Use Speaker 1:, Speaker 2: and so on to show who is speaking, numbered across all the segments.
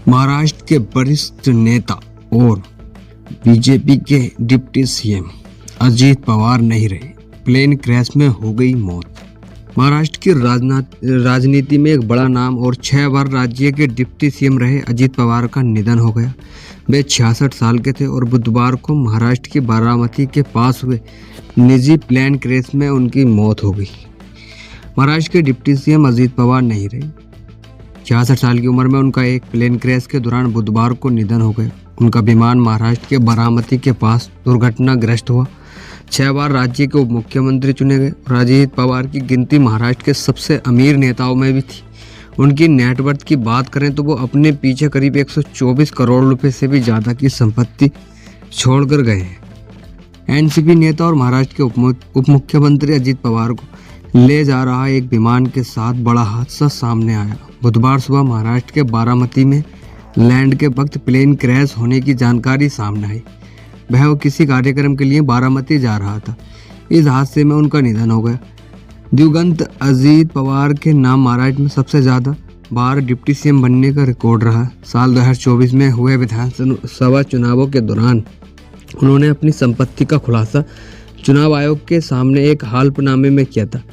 Speaker 1: महाराष्ट्र के वरिष्ठ नेता और बीजेपी के डिप्टी सीएम अजीत पवार नहीं रहे। प्लेन क्रैश में हो गई मौत। महाराष्ट्र की राजनीति में एक बड़ा नाम और 6 बार राज्य के डिप्टी सीएम रहे अजीत पवार का निधन हो गया। वे 66 साल के थे और बुधवार को महाराष्ट्र की बारामती के पास हुए निजी प्लेन क्रैश में उनकी मौत हो गई। महाराष्ट्र के डिप्टी सीएम अजीत पवार नहीं रहे। 66 साल की उम्र में उनका एक प्लेन क्रैश के दौरान बुधवार को निधन हो गया। उनका विमान महाराष्ट्र के बारामती के पास दुर्घटनाग्रस्त हुआ। 6 बार राज्य के उप मुख्यमंत्री चुने गए और अजीत पवार की गिनती महाराष्ट्र के सबसे अमीर नेताओं में भी थी। उनकी नेटवर्थ की बात करें तो वो अपने पीछे करीब 124 करोड़ रुपए से भी ज़्यादा की संपत्ति छोड़कर गए हैं। एनसीपी नेता और महाराष्ट्र के उप मुख्यमंत्री अजीत पवार को ले जा रहा एक विमान के साथ बड़ा हादसा सामने आया। बुधवार सुबह महाराष्ट्र के बारामती में लैंड के वक्त प्लेन क्रैश होने की जानकारी सामने आई। वह किसी कार्यक्रम के लिए बारामती जा रहा था। इस हादसे में उनका निधन हो गया। दिवंगत अजीत पवार के नाम महाराष्ट्र में सबसे ज़्यादा बार डिप्टी सीएम बनने का रिकॉर्ड रहा। साल 2024 में हुए विधानसभा चुनावों के दौरान उन्होंने अपनी संपत्ति का खुलासा चुनाव आयोग के सामने एक हल्फनामे में किया था।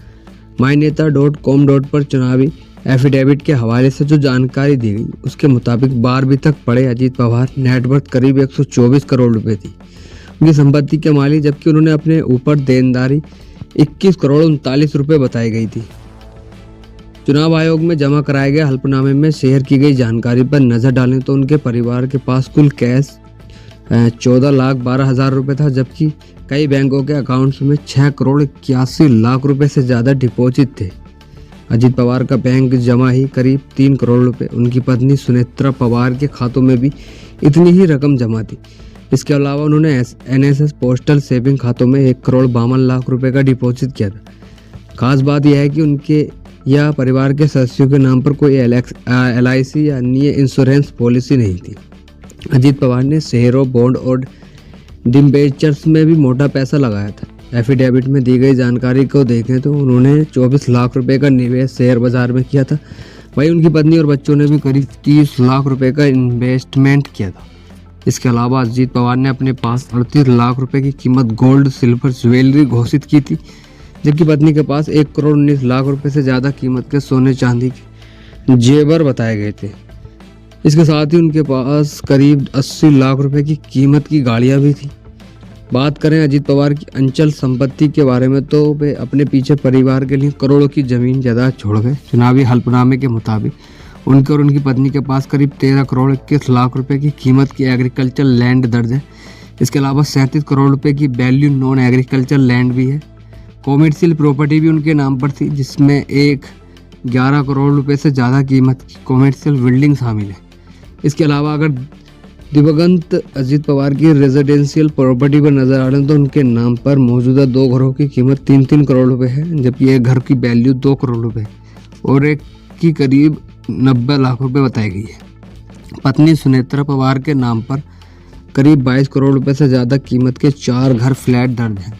Speaker 1: myneता.com पर चुनावी एफिडेविट के हवाले से जो जानकारी दी गई उसके मुताबिक 12वीं तक पढ़े अजीत पवार नेटवर्थ करीब 124 करोड़ रुपए थी उनकी संपत्ति के मालिक, जबकि उन्होंने अपने ऊपर देनदारी 21 करोड़ 39 रुपए बताई गई थी। चुनाव आयोग में जमा कराए गए हल्फनामे में शेयर की गई जानकारी पर नजर डालें तो उनके परिवार के पास कुल कैश 14,12,000 रुपए था, जबकि कई बैंकों के अकाउंट्स में 6 करोड़ 81 लाख रुपए से ज़्यादा डिपॉजिट थे। अजीत पवार का बैंक जमा ही करीब 3 करोड़ रुपए। उनकी पत्नी सुनेत्रा पवार के खातों में भी इतनी ही रकम जमा थी। इसके अलावा उन्होंने एनएसएस पोस्टल सेविंग खातों में 1 करोड़ 52 लाख रुपए का डिपॉजिट किया था। खास बात यह है कि उनके या परिवार के सदस्यों के नाम पर कोई LIC या अन्य इंश्योरेंस पॉलिसी नहीं थी। अजीत पवार ने शेयरों, बॉन्ड और डिबेंचर्स में भी मोटा पैसा लगाया था। एफिडेविट में दी गई जानकारी को देखें तो उन्होंने 24 लाख रुपए का निवेश शेयर बाजार में किया था। वहीं उनकी पत्नी और बच्चों ने भी करीब 30 लाख रुपए का इन्वेस्टमेंट किया था। इसके अलावा अजीत पवार ने अपने पास 38 लाख रुपए की कीमत गोल्ड, सिल्वर, ज्वेलरी घोषित की थी, जबकि पत्नी के पास 1 करोड़ 19 लाख रुपए से ज़्यादा कीमत के सोने चांदी के जेवर बताए गए थे। इसके साथ ही उनके पास करीब 80 लाख रुपए की कीमत की गाड़ियाँ भी थी। बात करें अजीत पवार की अंचल संपत्ति के बारे में तो वे अपने पीछे परिवार के लिए करोड़ों की जमीन जायदाद छोड़ गए। चुनावी हल्फनामे के मुताबिक उनके और उनकी पत्नी के पास करीब 13 करोड़ 21 लाख रुपए की कीमत की एग्रीकल्चर लैंड दर्ज है। इसके अलावा 37 करोड़ रुपए की वैल्यू नॉन एग्रीकल्चर लैंड भी है। कॉमर्शियल प्रॉपर्टी भी उनके नाम पर थी, जिसमें 11 करोड़ रुपए से ज़्यादा कीमत की कॉमर्शियल बिल्डिंग शामिल है। इसके अलावा अगर दिवंगत अजीत पवार की रेजिडेंशियल प्रॉपर्टी पर नजर डालें तो उनके नाम पर मौजूदा 2 घरों की कीमत 3-3 करोड़ रुपए है, जबकि एक घर की वैल्यू 2 करोड़ रुपए और एक की करीब 90 लाख रुपए बताई गई है। पत्नी सुनेत्रा पवार के नाम पर करीब 22 करोड़ रुपए से ज़्यादा कीमत के 4 घर फ्लैट दर्ज हैं।